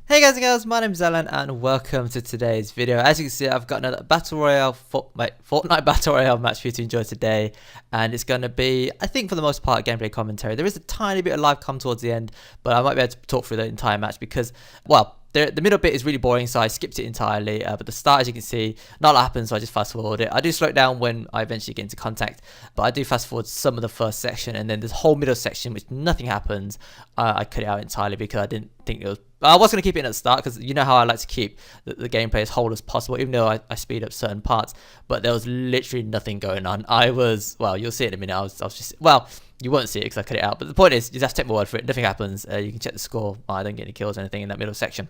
Hey guys and girls, my name is Alan and welcome to today's video. As you can see, I've got another Battle Royale, Fortnite Battle Royale match for you to enjoy today. And it's going to be, I think for the most part, gameplay commentary. There is a tiny bit of live com towards the end, but I might be able to talk through the entire match because, well, the middle bit is really boring, so I skipped it entirely. But the start, as you can see, not a lot happens, so I just fast forward it. I do slow it down when I eventually get into contact, but I do fast forward some of the first section, and then this whole middle section, which nothing happens, I cut it out entirely because I didn't think it was. I was going to keep it in at the start because you know how I like to keep the gameplay as whole as possible, even though I speed up certain parts. But there was literally nothing going on. Well, you'll see it in a minute. I was just, well, you won't see it because I cut it out. But the point is, you just have to take my word for it. Nothing happens. You can check the score. I don't get any kills or anything in that middle section.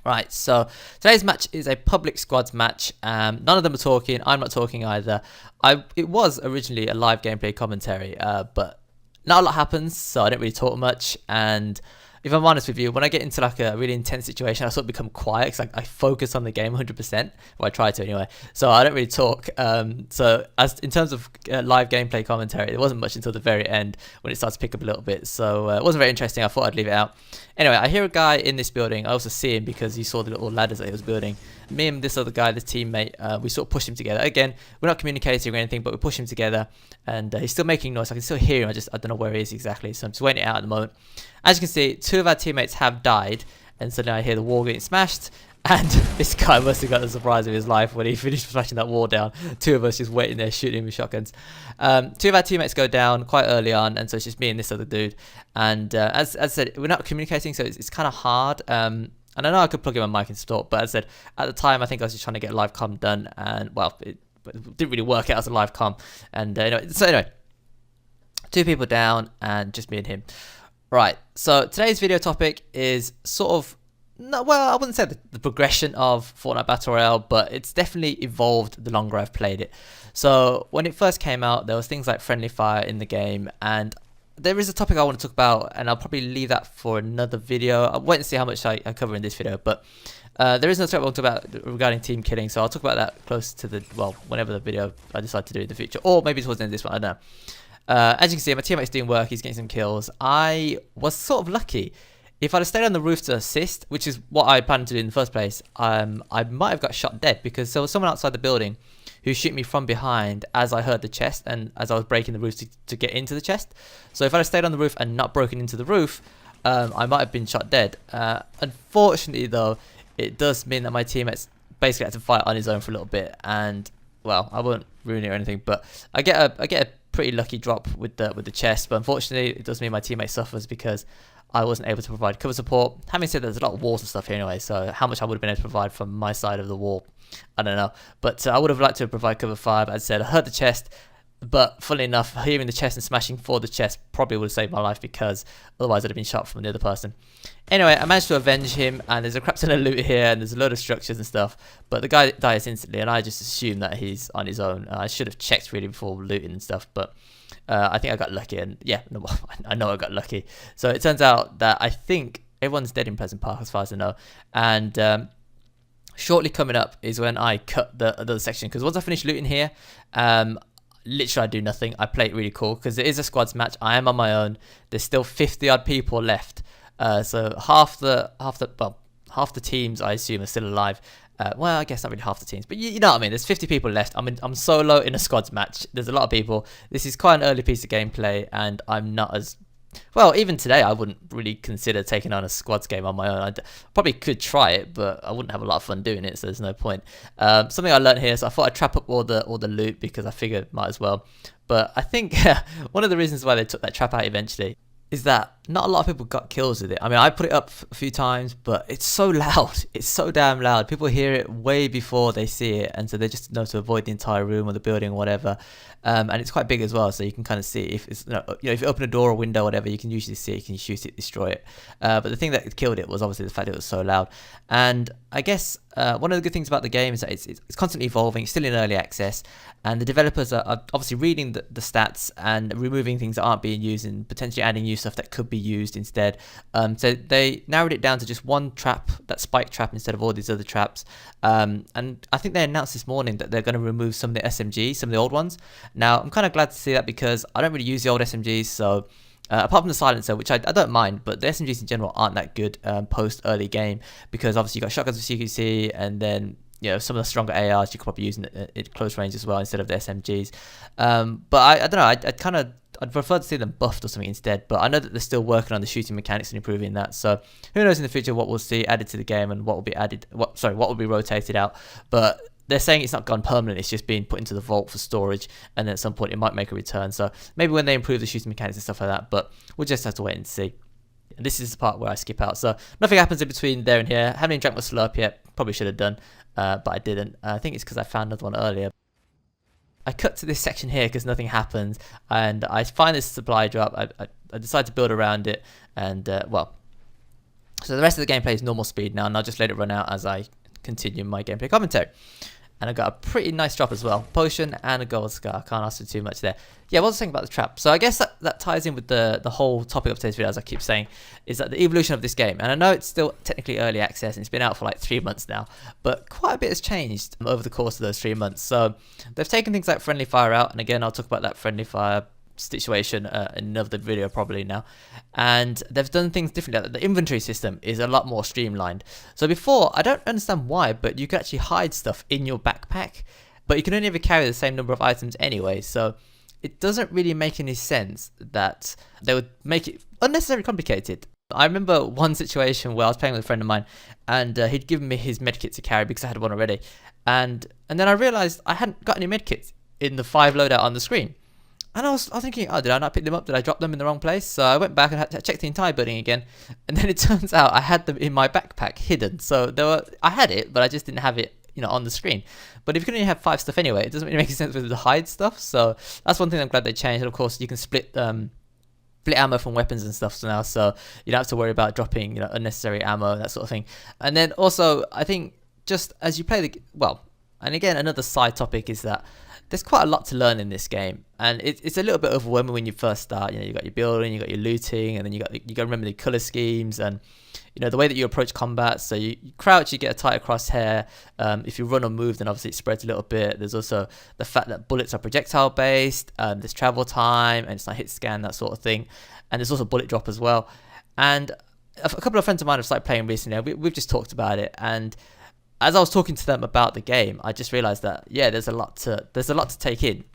Right, so today's match is a public squads match. None of them are talking. I'm not talking either. It was originally a live gameplay commentary, but not a lot happens, so I don't really talk much. And if I'm honest with you, when I get into like a really intense situation, I sort of become quiet because I focus on the game 100%. Well, I try to anyway. So I don't really talk. So as in terms of live gameplay commentary, it wasn't much until the very end when it starts to pick up a little bit. So it wasn't very interesting. I thought I'd leave it out. Anyway, I hear a guy in this building. I also see him because he saw the little ladders that he was building. Me and this other guy, this teammate, we sort of pushed him together. Again, we're not communicating or anything, but we push him together, and he's still making noise. I can still hear him. I don't know where he is exactly, so I'm just waiting it out at the moment. As you can see, two of our teammates have died, and so now I hear the wall getting smashed. And this guy must have got the surprise of his life when he finished smashing that wall down. Two of us just waiting there shooting him with shotguns. Two of our teammates go down quite early on, and so it's just me and this other dude. And as I said, we're not communicating, so it's kind of hard. And I know I could plug in my mic and talk, but as I said, at the time I think I was just trying to get a live com done, and well, it didn't really work out as a live com. And anyway, two people down and just me and him. Right, so today's video topic is sort of, no, well, I wouldn't say the progression of Fortnite Battle Royale, but it's definitely evolved the longer I've played it. So when it first came out, there was things like friendly fire in the game, and there is a topic I want to talk about, and I'll probably leave that for another video. I'll wait and see how much I cover in this video, but there is another topic I want to talk about regarding team killing, so I'll talk about that close to the, well, whenever the video I decide to do in the future, or maybe towards the end of this one, I don't know. As you can see, my teammate's doing work, he's getting some kills. I was sort of lucky. If I'd have stayed on the roof to assist, which is what I planned to do in the first place, I might have got shot dead because there was someone outside the building who shot me from behind as I heard the chest and as I was breaking the roof to get into the chest. So if I'd have stayed on the roof and not broken into the roof, I might have been shot dead. Unfortunately, though, it does mean that my teammates basically had to fight on his own for a little bit, and well, I won't ruin it or anything, but I get a pretty lucky drop with the chest, but unfortunately it does mean my teammate suffers because I wasn't able to provide cover support. Having said, there's a lot of walls and stuff here anyway, so how much I would have been able to provide from my side of the wall, I don't know. But I would have liked to provide cover fire. As I said, I heard the chest, but funnily enough, hearing the chest and smashing for the chest probably would have saved my life because otherwise I'd have been shot from the other person. Anyway, I managed to avenge him, and there's a crap ton of loot here, and there's a load of structures and stuff, but the guy dies instantly, and I just assume that he's on his own. I should have checked really before looting and stuff, but I think I got lucky, and yeah, no, I know I got lucky. So it turns out that I think everyone's dead in Pleasant Park as far as I know, and shortly coming up is when I cut the other section, because once I finish looting here, literally I do nothing. I play it really cool because it is a squads match. I am on my own. There's still 50 odd people left, so half the teams I assume are still alive. Well, I guess not really half the teams, but you know what I mean. There's 50 people left. I'm solo in a squads match. There's a lot of people. This is quite an early piece of gameplay, and I'm not as well. Even today, I wouldn't really consider taking on a squads game on my own. I probably could try it, but I wouldn't have a lot of fun doing it. So there's no point. Something I learned here, so I thought I'd trap up all the loot because I figured might as well. But I think one of the reasons why they took that trap out eventually is that not a lot of people got kills with it. I mean, I put it up a few times, but it's so loud. It's so damn loud. People hear it way before they see it, and so they just know to avoid the entire room or the building or whatever. And it's quite big as well, so you can kind of see if it's, if you open a door or window or whatever, you can usually see it, you can shoot it, destroy it. But the thing that killed it was obviously the fact it was so loud. And I guess one of the good things about the game is that it's constantly evolving. It's still in early access, and the developers are obviously reading the stats and removing things that aren't being used and potentially adding new stuff that could be used instead. So they narrowed it down to just one trap, that spike trap, instead of all these other traps. And I think they announced this morning that they're going to remove some of the SMGs, some of the old ones. Now, I'm kind of glad to see that because I don't really use the old SMGs, so apart from the silencer, which I don't mind, but the SMGs in general aren't that good post early game, because obviously you got shotguns with CQC, and then some of the stronger ARs you could probably use at close range as well instead of the SMGs. But I don't know, I'd prefer to see them buffed or something instead, but I know that they're still working on the shooting mechanics and improving that, so who knows in the future what we'll see added to the game and what will be what will be rotated out. But they're saying it's not gone permanent, it's just being put into the vault for storage, and then at some point it might make a return. So maybe when they improve the shooting mechanics and stuff like that, but we'll just have to wait and see. And this is the part where I skip out, so nothing happens in between there and here. Haven't even drank my slurp yet, probably should have done, but I didn't. I think it's because I found another one earlier. I cut to this section here because nothing happens, and I find this supply drop. I decide to build around it, and so the rest of the gameplay is normal speed now, and I'll just let it run out as I continue my gameplay commentary. And I got a pretty nice drop as well. Potion and a gold scar. Can't ask for too much there. Yeah, what was I saying about the trap? So I guess that ties in with the whole topic of today's video, as I keep saying, is that the evolution of this game. And I know it's still technically early access and it's been out for like 3 months now, but quite a bit has changed over the course of those 3 months. So they've taken things like friendly fire out, and again, I'll talk about that friendly fire situation in another video probably now, and they've done things differently. The inventory system is a lot more streamlined. So before, I don't understand why, but you could actually hide stuff in your backpack, but you can only ever carry the same number of items anyway, so it doesn't really make any sense that they would make it unnecessarily complicated. I remember one situation where I was playing with a friend of mine, and he'd given me his medkit to carry because I had one already, and then I realised I hadn't got any medkits in the 5 loadout on the screen. And I was thinking, oh, did I not pick them up? Did I drop them in the wrong place? So I went back and had to check the entire building again. And then it turns out I had them in my backpack hidden. So I had it, but I just didn't have it, on the screen. But if you can only have 5 stuff anyway, it doesn't really make sense with the hide stuff. So that's one thing I'm glad they changed. And of course, you can split ammo from weapons and stuff now. So you don't have to worry about dropping, unnecessary ammo, that sort of thing. And then also, I think just as you play and again, another side topic is that there's quite a lot to learn in this game, and it's a little bit overwhelming when you first start. You got your building, you got your looting, and then you got to remember the color schemes and the way that you approach combat. So you crouch, you get a tighter crosshair. If you run or move, then obviously it spreads a little bit. There's also the fact that bullets are projectile based. There's travel time, and it's not hit scan, that sort of thing. And there's also bullet drop as well. And a couple of friends of mine have started playing recently. We've just talked about it, and as I was talking to them about the game, I just realized that there's a lot to take in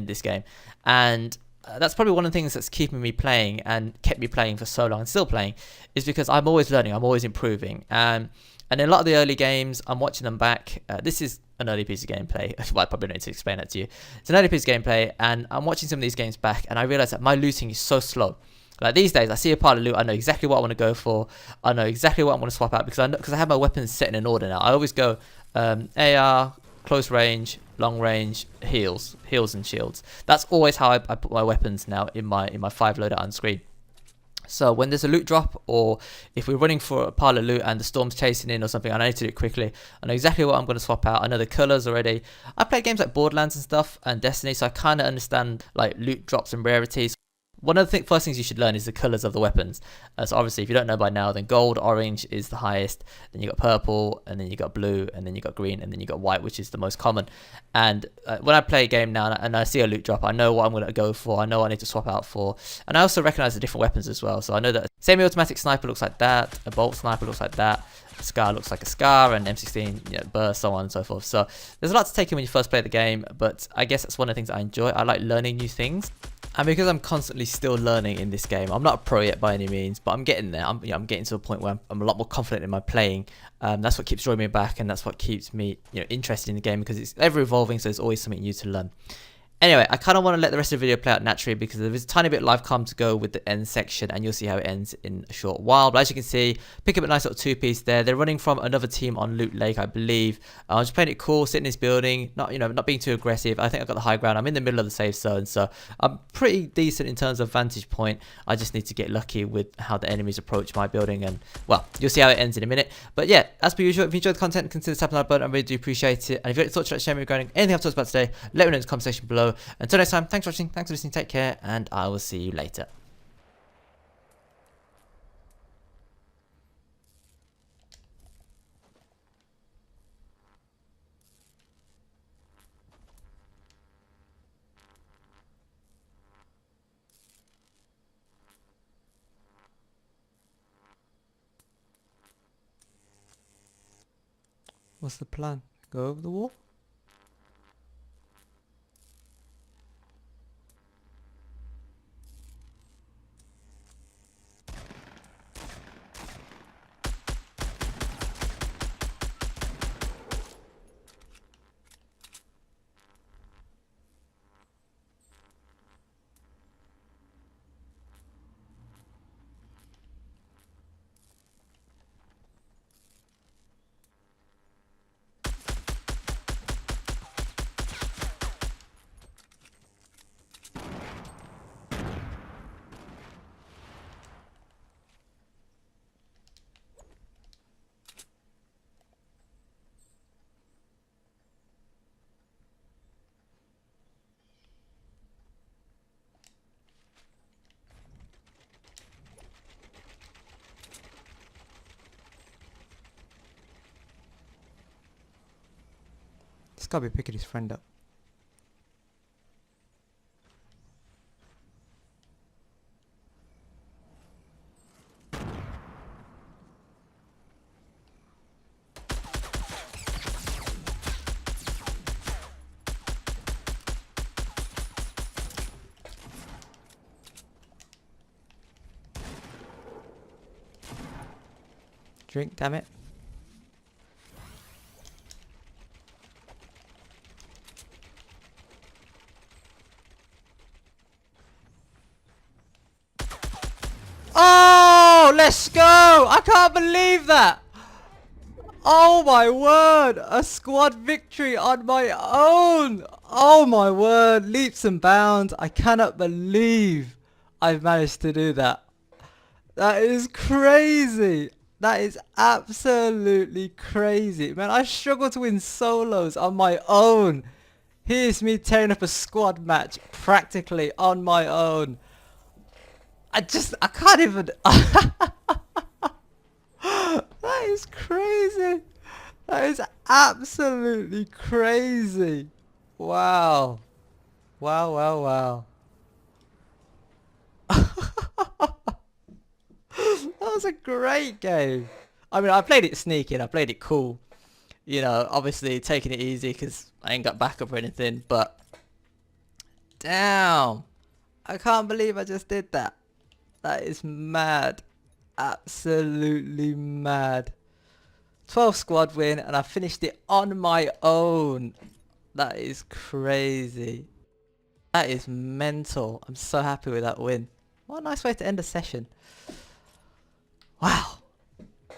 this game, and that's probably one of the things that's keeping me playing and kept me playing for so long and still playing, is because I'm always learning, I'm always improving, and in a lot of the early games, I'm watching them back. This is an early piece of gameplay. Well, I probably don't need to explain that to you. It's an early piece of gameplay, and I'm watching some of these games back, and I realize that my looting is so slow. Like these days, I see a pile of loot, I know exactly what I want to go for. I know exactly what I want to swap out because I have my weapons set in an order now. I always go AR, close range, long range, heals and shields. That's always how I put my weapons now in my 5 loadout on screen. So when there's a loot drop, or if we're running for a pile of loot and the storm's chasing in or something, and I need to do it quickly, I know exactly what I'm going to swap out. I know the colours already. I play games like Borderlands and stuff and Destiny, so I kind of understand like loot drops and rarities. One of the first things you should learn is the colours of the weapons. So obviously, if you don't know by now, then gold, orange is the highest. Then you got purple, and then you got blue, and then you got green, and then you got white, which is the most common. And when I play a game now and I see a loot drop, I know what I'm going to go for. I know what I need to swap out for. And I also recognise the different weapons as well. So I know that a semi-automatic sniper looks like that, a bolt sniper looks like that, a SCAR looks like a SCAR, and M16 burst, so on and so forth. So there's a lot to take in when you first play the game, but I guess that's one of the things I enjoy. I like learning new things. And because I'm constantly still learning in this game, I'm not a pro yet by any means, but I'm getting there. I'm getting to a point where I'm a lot more confident in my playing. That's what keeps drawing me back, and that's what keeps me interested in the game, because it's ever evolving, so there's always something new to learn. Anyway, I kind of want to let the rest of the video play out naturally, because there is a tiny bit of live comm to go with the end section, and you'll see how it ends in a short while. But as you can see, pick up a nice little 2-piece there. They're running from another team on Loot Lake, I believe. I'm just playing it cool, sitting in this building, not being too aggressive. I think I've got the high ground. I'm in the middle of the safe zone, so I'm pretty decent in terms of vantage point. I just need to get lucky with how the enemies approach my building, and well, you'll see how it ends in a minute. But yeah, as per usual, if you enjoyed the content, consider tapping that button. I really do appreciate it. And if you have any thoughts about sharing regarding anything I've talked about today, let me know in the comment section below. Until next time, thanks for watching, thanks for listening, take care, and I will see you later. What's the plan? Go over the wall? This guy be picking his friend up. Drink, damn it. Oh, let's go! I can't believe that! Oh my word! A squad victory on my own! Oh my word! Leaps and bounds. I cannot believe I've managed to do that. That is crazy! That is absolutely crazy. Man, I struggle to win solos on my own. Here's me tearing up a squad match practically on my own. I can't even... That is crazy. That is absolutely crazy. Wow. Wow, wow, wow. That was a great game. I mean, I played it sneaky and I played it cool. You know, obviously taking it easy because I ain't got backup or anything, but... Damn. I can't believe I just did that. That is mad. Absolutely mad. 12 squad win and I finished it on my own. That is crazy. That is mental. I'm so happy with that win. What a nice way to end a session. Wow.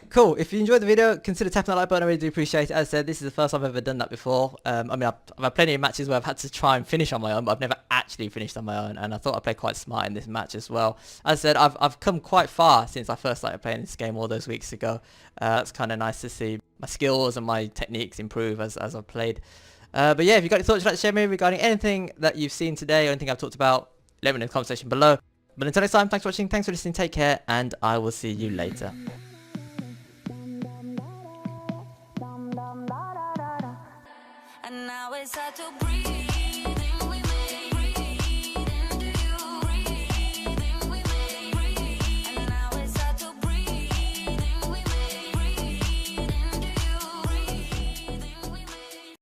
Cool. If you enjoyed the video, consider tapping that like button. I really do appreciate it. As I said, this is the first time I've ever done that before. I mean, I've had plenty of matches where I've had to try and finish on my own, but I've never actually finished on my own. And I thought I played quite smart in this match as well. As I said, I've come quite far since I first started playing this game all those weeks ago. It's kind of nice to see my skills and my techniques improve as I've played. But yeah, if you've got any thoughts you'd like to share with me regarding anything that you've seen today or anything I've talked about, let me know in the comment section below. But until next time, thanks for watching, thanks for listening, take care, and I will see you later.